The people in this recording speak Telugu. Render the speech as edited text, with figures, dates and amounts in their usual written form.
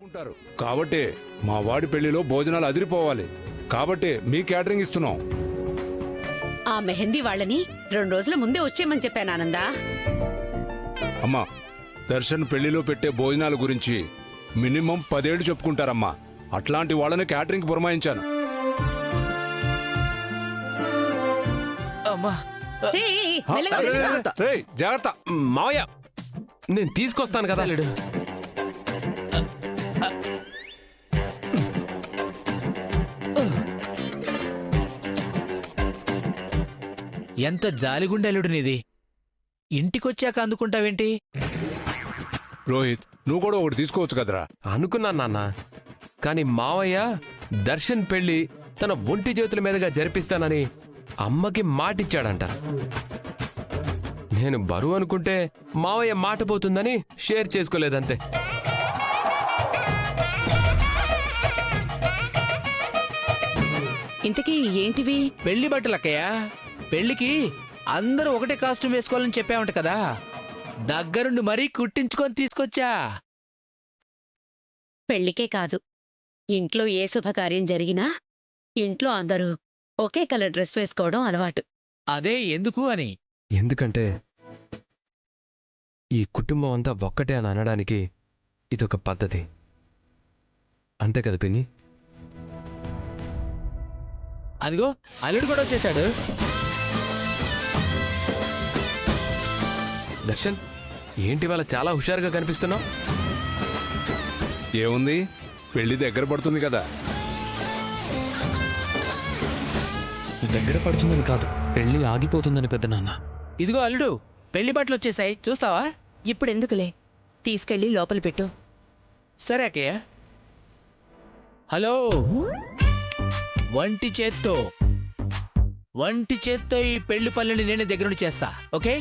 ఉంటారు కాబట్టి మా వాడి పెళ్లిలో భోజనాలు అదిరిపోవాలి కాబట్టి మీ క్యాటరింగ్ ఇస్తున్నాం. ఆ మెహందీ వాళ్ళని 2 రోజుల ముందే వచ్చేయమని చెప్పాను ఆనందా. అమ్మా, దర్శన్ పెళ్లిలో పెట్టే భోజనాల గురించి మినిమం 10 ఏళ్లు చెప్పుకుంటారమ్మా. అట్లాంటి వాళ్ళని క్యాటరింగ్ పురమాయించాను. అమ్మా ఏయ్, మెల్లగా వెళ్ళు. రేయ్, జాగ్రత్త. మావయ్య నేను తీసుకొస్తాను కదా. అల్లుడు ఎంత జాలిగుండె అల్లుడు నీది. ఇంటికొచ్చాక అందుకుంటావేంటి? రోహిత్, నువ్వు కూడా ఒకటి తీసుకోవచ్చు కదరా. అనుకున్నాను నాన్న, కానీ మావయ్య దర్శన్ పెళ్లి తన ఒంటి చేతుల మీదుగా జరిపిస్తానని అమ్మకి మాటిచ్చాడంట. నేను బరువు అనుకుంటే మావయ్య మాట పోతుందని షేర్ చేసుకోలేదంతే. ఇంతకీ ఏంటివి? పెళ్లి బట్టలక్కయ్య, పెళ్లికి అందరూ ఒకటే కాస్ట్యూమ్ వేసుకోవాలని చెప్పావంట కదా, దగ్గరుండి మరీ కుట్టించుకొని తీసుకొచ్చా. పెళ్లికే కాదు, ఇంట్లో ఏ శుభకార్యం జరిగినా ఇంట్లో అందరూ ఒకే కలర్ డ్రెస్ వేసుకోవడం అలవాటు. అదే ఎందుకు అని. ఎందుకంటే ఈ కుటుంబం అంతా ఒక్కటే అని అనడానికి ఇదొక పద్ధతి. అంతే కదా పిన్ని? అదిగో అల్లుడు కూడా వచ్చేసాడు. దర్శన్, ఏంటి వాళ్ళ చాలా హుషారుగా కనిపిస్తున్నావు? ఏముంది, పెళ్లి దగ్గర పడుతుంది కదా. దగ్గర పడుతుందని కాదు, పెళ్లి ఆగిపోతుందని పెద్ద నాన్న. ఇదిగో అల్లుడు, పెళ్లి బట్టలు వచ్చేసాయి, చూస్తావా? ఇప్పుడెందుకులే, తీసుకెళ్లి లోపల పెట్టు. సరే అక్కయ్య. హలో, వంటి చేత్తో ఈ పెళ్లి పనులని నేనే దగ్గరుండి చేస్తా, ఓకే?